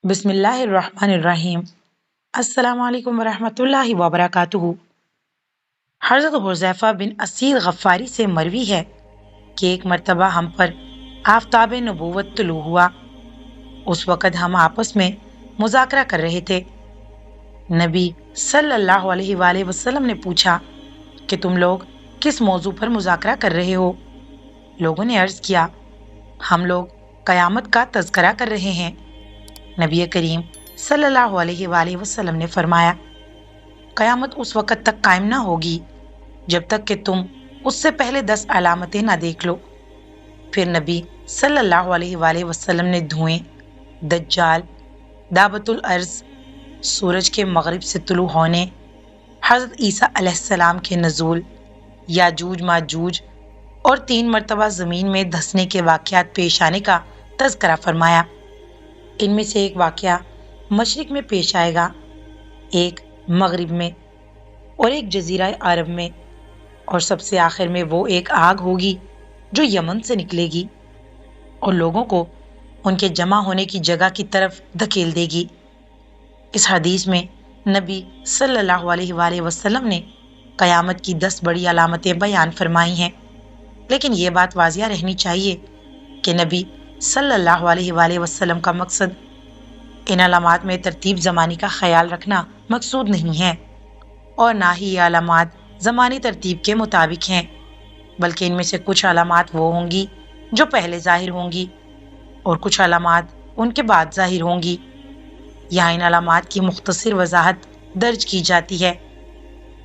बिस्मिल्लाहिर्रहमानिर्रहीम। अस्सलाम वालेकुम वरहमतुल्लाहि वबरकातुहू। हज़रत हुज़ैफ़ा बिन असीद गफ़ारी से मरवी है कि एक मर्तबा हम पर आफ़ताब नबूवत तुलू हुआ। उस वक़्त हम आपस में मुज़ाकरा कर रहे थे। नबी सल्लल्लाहु अलैहि वसल्लम ने पूछा कि तुम लोग किस मौजू पर मुज़ाकरा कर रहे हो? लोगों ने अर्ज़ किया, हम लोग क़यामत का तज़करा कर रहे हैं। नबी करीम सल्लल्लाहु अलैहि वसल्लम ने फरमाया, क़यामत उस वक़्त तक कायम ना होगी जब तक कि तुम उससे पहले 10 अलामतें ना देख लो। फिर नबी सल्लल्लाहु अलैहि वसल्लम ने धुएं, दज्जाल, दाबतुल अर्ज़, सूरज के मगरिब से तुलू होने, हज़रत ईसा अलैहिस्सलाम के नज़ूल, याजूज माजूज और 3 मरतबा ज़मीन में धंसने के वाक़यात पेश आने का तज़करा फरमाया। इनमें से एक वाक़या मशरिक में पेश आएगा, एक मगरिब में और एक जज़ीरा अरब में, और सबसे आखिर में वो एक आग होगी जो यमन से निकलेगी और लोगों को उनके जमा होने की जगह की तरफ धकेल देगी। इस हदीस में नबी सल्लल्लाहु अलैहि वसल्लम ने क़यामत की 10 बड़ी अलामतें बयान फरमाई हैं, लेकिन ये बात वाज़िया रहनी चाहिए कि नबी सल्लल्लाहु अलैहि वसल्लम का मकसद इन अलामात में तरतीब ज़मानी का ख्याल रखना मकसूद नहीं है और ना ही ये अलामात ज़मानी तरतीब के मुताबिक हैं, बल्कि इनमें से कुछ अलामात वो होंगी जो पहले ज़ाहिर होंगी और कुछ अलामात उनके बाद ज़ाहिर होंगी। यहाँ इन अलामात की मुख्तसर वजाहत दर्ज की जाती है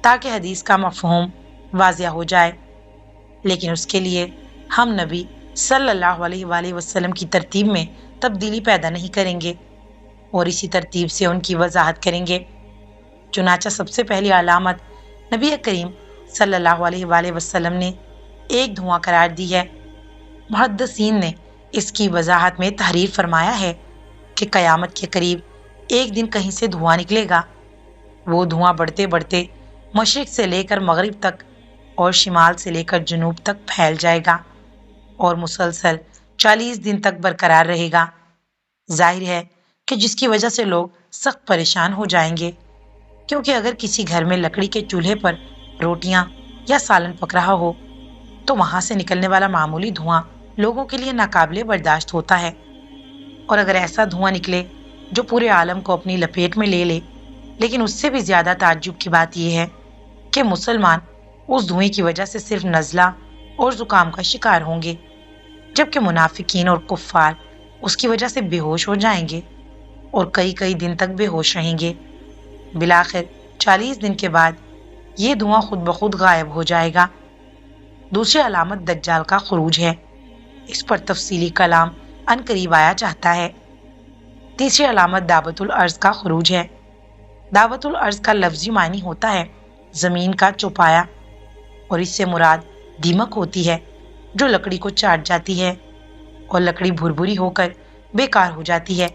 ताकि हदीस का मफ़हूम वाज़िया हो जाए, लेकिन उसके लिए हम नबी सल्लल्लाहु अलैहि वसल्लम की तरतीब में तब्दीली पैदा नहीं करेंगे और इसी तरतीब से उनकी वजाहत करेंगे। चुनाचा सबसे पहली अलामत नबी करीम सल्लल्लाहु अलैहि वसल्लम ने एक धुआं करार दी है। मुहद्दिसीन ने इसकी वजाहत में तहरीर फरमाया है कि क़यामत के करीब एक दिन कहीं से धुआं निकलेगा। वो धुआं बढ़ते बढ़ते मशरिक से लेकर मगरिब तक और शिमाल से लेकर जुनूब तक फैल जाएगा और मुसलसल 40 दिन तक बरकरार रहेगा। जाहिर है कि जिसकी वजह से लोग सख्त परेशान हो जाएंगे, क्योंकि अगर किसी घर में लकड़ी के चूल्हे पर रोटियां या सालन पक रहा हो तो वहां से निकलने वाला मामूली धुआं लोगों के लिए नाकाबिले बर्दाश्त होता है, और अगर ऐसा धुआं निकले जो पूरे आलम को अपनी लपेट में ले ले, लेकिन उससे भी ज्यादा ताज्जुब की बात यह है कि मुसलमान उस धुएं की वजह से सिर्फ नज़ला और जुकाम का शिकार होंगे, जबकि मुनाफिकीन और कुफ्फार उसकी वजह से बेहोश हो जाएंगे और कई कई दिन तक बेहोश रहेंगे। बिलाखिर 40 दिन के बाद ये धुआं खुद ब खुद गायब हो जाएगा। दूसरी अलामत दज्जाल का खुरूज है। इस पर तफसीली कलाम अनकरीब आया चाहता है। तीसरी अलामत दावतुल अर्ज का खुरूज है। दावतुल अर्ज का लफ्जी मानी होता है जमीन का चौपाया, और इससे मुराद दीमक होती है जो लकड़ी को चाट जाती है और लकड़ी भुरभुरी होकर बेकार हो जाती है।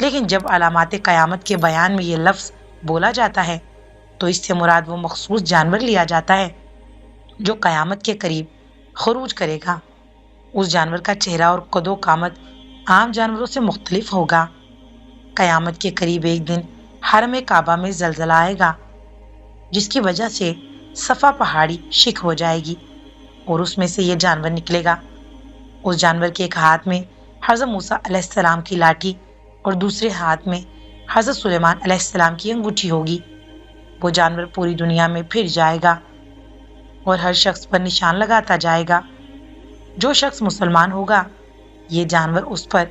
लेकिन जब अलामात क़यामत के बयान में ये लफ्ज़ बोला जाता है तो इससे मुराद वो मखसूस जानवर लिया जाता है जो क़यामत के करीब खरूज करेगा। उस जानवर का चेहरा और कदो कामत आम जानवरों से मुख्तलिफ होगा। क़यामत के करीब एक दिन हरम काबा में जलजला आएगा, जिसकी वजह से सफ़ा पहाड़ी शिक हो जाएगी और उसमें से ये जानवर निकलेगा। उस जानवर के एक हाथ में हज़रत मूसा अलैहिस्सलाम की लाठी और दूसरे हाथ में हज़रत सुलेमान अलैहिस्सलाम की अंगूठी होगी। वो जानवर पूरी दुनिया में फिर जाएगा और हर शख्स पर निशान लगाता जाएगा। जो शख्स मुसलमान होगा, ये जानवर उस पर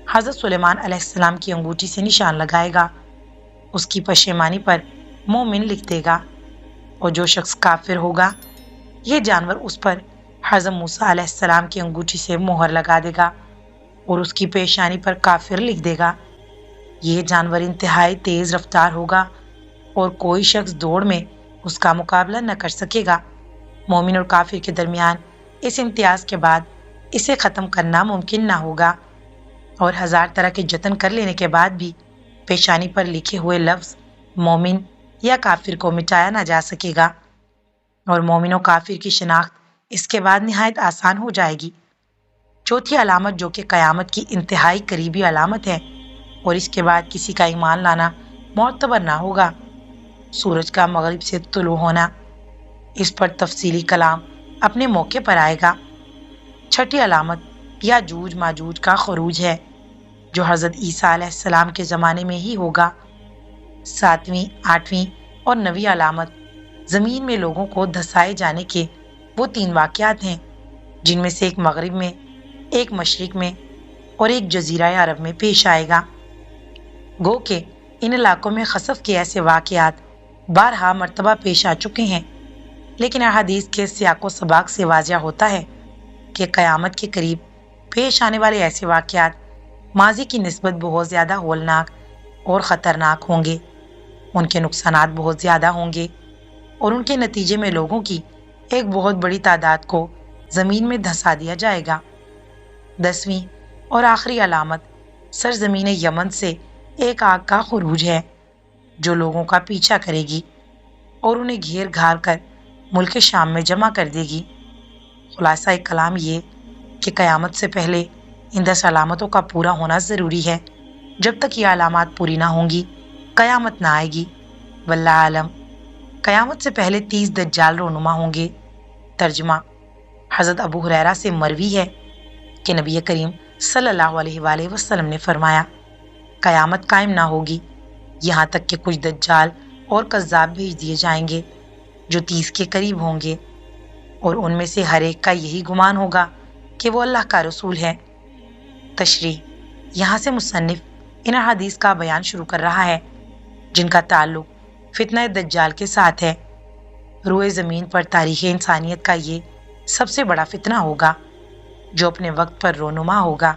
हज़रत सुलेमान अलैहिस्सलाम की अंगूठी से निशान लगाएगा। उसकी पशेमानी पर मोमिन लिख देगा, और जो शख्स काफिर होगा, ये जानवर उस पर हज़रत मूसा अलैहिस्सलाम की अंगूठी से मोहर लगा देगा और उसकी पेशानी पर काफिर लिख देगा। यह जानवर इंतहाई तेज रफ्तार होगा और कोई शख्स दौड़ में उसका मुकाबला न कर सकेगा। मोमिन और काफिर के दरमियान इस इम्तियाज के बाद इसे ख़त्म करना मुमकिन ना होगा, और 1000 तरह के जतन कर लेने के बाद भी पेशानी पर लिखे हुए लफ्ज़ मोमिन या काफिर को मिटाया ना जा सकेगा, और मोमिन और काफिर की शिनाख्त इसके बाद निहायत आसान हो जाएगी। चौथी अलामत, जो कि क़यामत की इंतहाई करीबी अलामत है, اور اس کے بعد کسی کا ایمان لانا معتبر نہ ہوگا۔ سورج کا مغرب سے طلوع ہونا، اس پر تفصیلی کلام اپنے موقع پر آئے گا۔ چھٹی علامت یاجوج ماجوج کا خروج ہے، جو حضرت عیسیٰ علیہ السلام کے زمانے میں ہی ہوگا۔ ساتویں، آٹھویں اور نویں علامت زمین میں لوگوں کو دھسائے جانے کے وہ 3 واقعات ہیں، جن میں سے ایک مغرب میں، ایک مشرق میں اور ایک جزیرہ عرب میں پیش آئے گا۔ گو کہ ان علاقوں میں خسف کے ایسے واقعات بارہا مرتبہ پیش آ چکے ہیں، لیکن احادیث کے سیاق و سباق سے واضح ہوتا ہے کہ قیامت کے قریب پیش آنے والے ایسے واقعات ماضی کی نسبت بہت زیادہ ہولناک اور خطرناک ہوں گے۔ ان کے نقصانات بہت زیادہ ہوں گے اور ان کے نتیجے میں لوگوں کی ایک بہت بڑی تعداد کو زمین میں دھسا دیا جائے گا۔ 10ویں اور آخری علامت سرزمین یمن سے ایک آگ کا خروج ہے، جو لوگوں کا پیچھا کرے گی اور انہیں گھیر گھار کر ملک شام میں جمع کر دے گی۔ خلاصہ کلام یہ کہ قیامت سے پہلے ان 10 علامتوں کا پورا ہونا ضروری ہے۔ جب تک یہ علامات پوری نہ ہوں گی قیامت نہ آئے گی۔ واللہ عالم۔ قیامت سے پہلے 30 دجال رونما ہوں گے۔ ترجمہ: حضرت ابو ہریرہ سے مروی ہے کہ نبی کریم صلی اللہ علیہ وآلہ وسلم نے فرمایا، قیامت قائم نہ ہوگی یہاں تک کہ کچھ دجال اور کذاب بھیج دیے جائیں گے جو 30 کے قریب ہوں گے، اور ان میں سے ہر ایک کا یہی گمان ہوگا کہ وہ اللہ کا رسول ہے۔ تشریح: یہاں سے مصنف ان احادیث کا بیان شروع کر رہا ہے جن کا تعلق فتنہ دجال کے ساتھ ہے۔ روئے زمین پر تاریخ انسانیت کا یہ سب سے بڑا فتنہ ہوگا جو اپنے وقت پر رونما ہوگا۔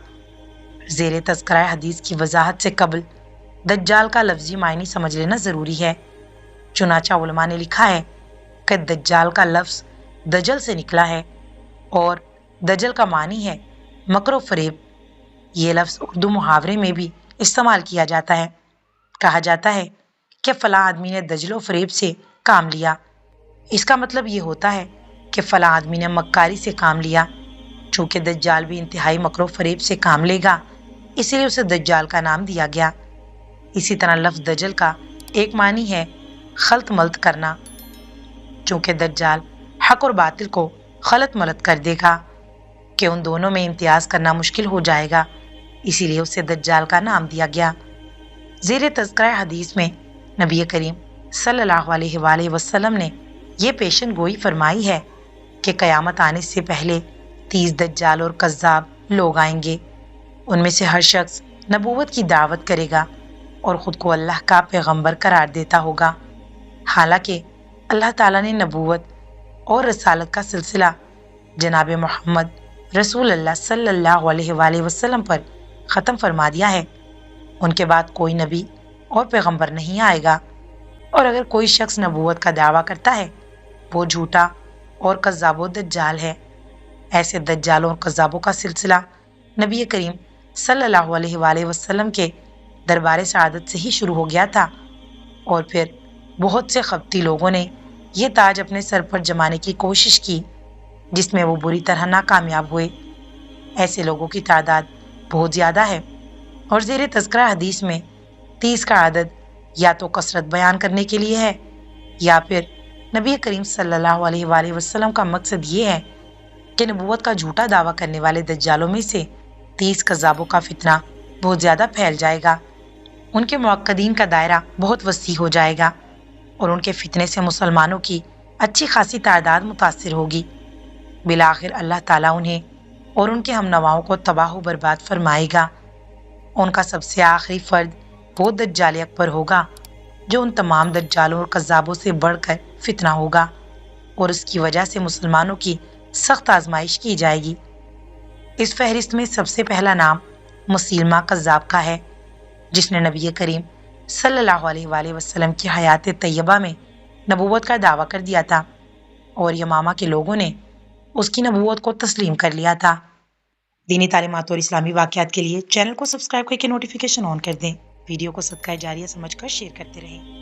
زیر تذکرہ حدیث کی وضاحت سے قبل دجال کا لفظی معنی سمجھ لینا ضروری ہے۔ چنانچہ علماء نے لکھا ہے کہ دجال کا لفظ دجل سے نکلا ہے اور دجل کا معنی ہے مکر و فریب۔ یہ لفظ اردو محاورے میں بھی استعمال کیا جاتا ہے۔ کہا جاتا ہے کہ فلاں آدمی نے دجل و فریب سے کام لیا۔ اس کا مطلب یہ ہوتا ہے کہ فلاں آدمی نے مکاری سے کام لیا۔ چونکہ دجال بھی انتہائی مکر و فریب سے کام لے گا، اس لیے اسے دجال کا نام دیا گیا۔ اسی طرح لفظ دجل کا ایک معنی ہے خلط ملط کرنا۔ چونکہ دجال حق اور باطل کو خلط ملط کر دے گا کہ ان دونوں میں امتیاز کرنا مشکل ہو جائے گا، اسی لیے اسے دجال کا نام دیا گیا۔ زیر تذکرہ حدیث میں نبی کریم صلی اللہ علیہ وآلہ وسلم نے یہ پیشن گوئی فرمائی ہے کہ قیامت آنے سے پہلے 30 دجال اور کذاب لوگ آئیں گے۔ ان میں سے ہر شخص نبوت کی دعوت کرے گا اور خود کو اللہ کا پیغمبر قرار دیتا ہوگا، حالانکہ اللہ تعالیٰ نے نبوت اور رسالت کا سلسلہ جناب محمد رسول اللہ صلی اللہ علیہ وآلہ وسلم پر ختم فرما دیا ہے۔ ان کے بعد کوئی نبی اور پیغمبر نہیں آئے گا، اور اگر کوئی شخص نبوت کا دعویٰ کرتا ہے وہ جھوٹا اور کذاب و دجال ہے۔ ایسے دجالوں اور کذابوں کا سلسلہ نبی کریم صلی اللہ علیہ وآلہ وسلم کے دربار سعادت سے ہی شروع ہو گیا تھا، اور پھر بہت سے خبتی لوگوں نے یہ تاج اپنے سر پر جمانے کی کوشش کی، جس میں وہ بری طرح ناکامیاب ہوئے۔ ایسے لوگوں کی تعداد بہت زیادہ ہے، اور زیر تذکرہ حدیث میں 30 کا عدد یا تو کثرت بیان کرنے کے لیے ہے، یا پھر نبی کریم صلی اللہ علیہ وآلہ وسلم کا مقصد یہ ہے کہ نبوت کا جھوٹا دعویٰ کرنے والے دجالوں میں سے 30 کذابوں کا فتنہ بہت زیادہ پھیل جائے گا، ان کے معقدین کا دائرہ بہت وسیع ہو جائے گا، اور ان کے فتنے سے مسلمانوں کی اچھی خاصی تعداد متاثر ہوگی۔ بالآخر اللہ تعالیٰ انہیں اور ان کے ہم نواؤں کو تباہ و برباد فرمائے گا۔ ان کا سب سے آخری فرد وہ دجال اکبر ہوگا جو ان تمام دجالوں اور کذابوں سے بڑھ کر فتنہ ہوگا، اور اس کی وجہ سے مسلمانوں کی سخت آزمائش کی جائے گی۔ اس فہرست میں سب سے پہلا نام مسیلمہ کذاب کا ہے، جس نے نبی کریم صلی اللہ علیہ وآلہ وسلم کی حیات طیبہ میں نبوت کا دعویٰ کر دیا تھا، اور یمامہ کے لوگوں نے اس کی نبوت کو تسلیم کر لیا تھا۔ دینی تعلیمات اور اسلامی واقعات کے لیے چینل کو سبسکرائب کر کے نوٹیفیکیشن آن کر دیں۔ ویڈیو کو صدقہ جاریہ سمجھ کر شیئر کرتے رہیں۔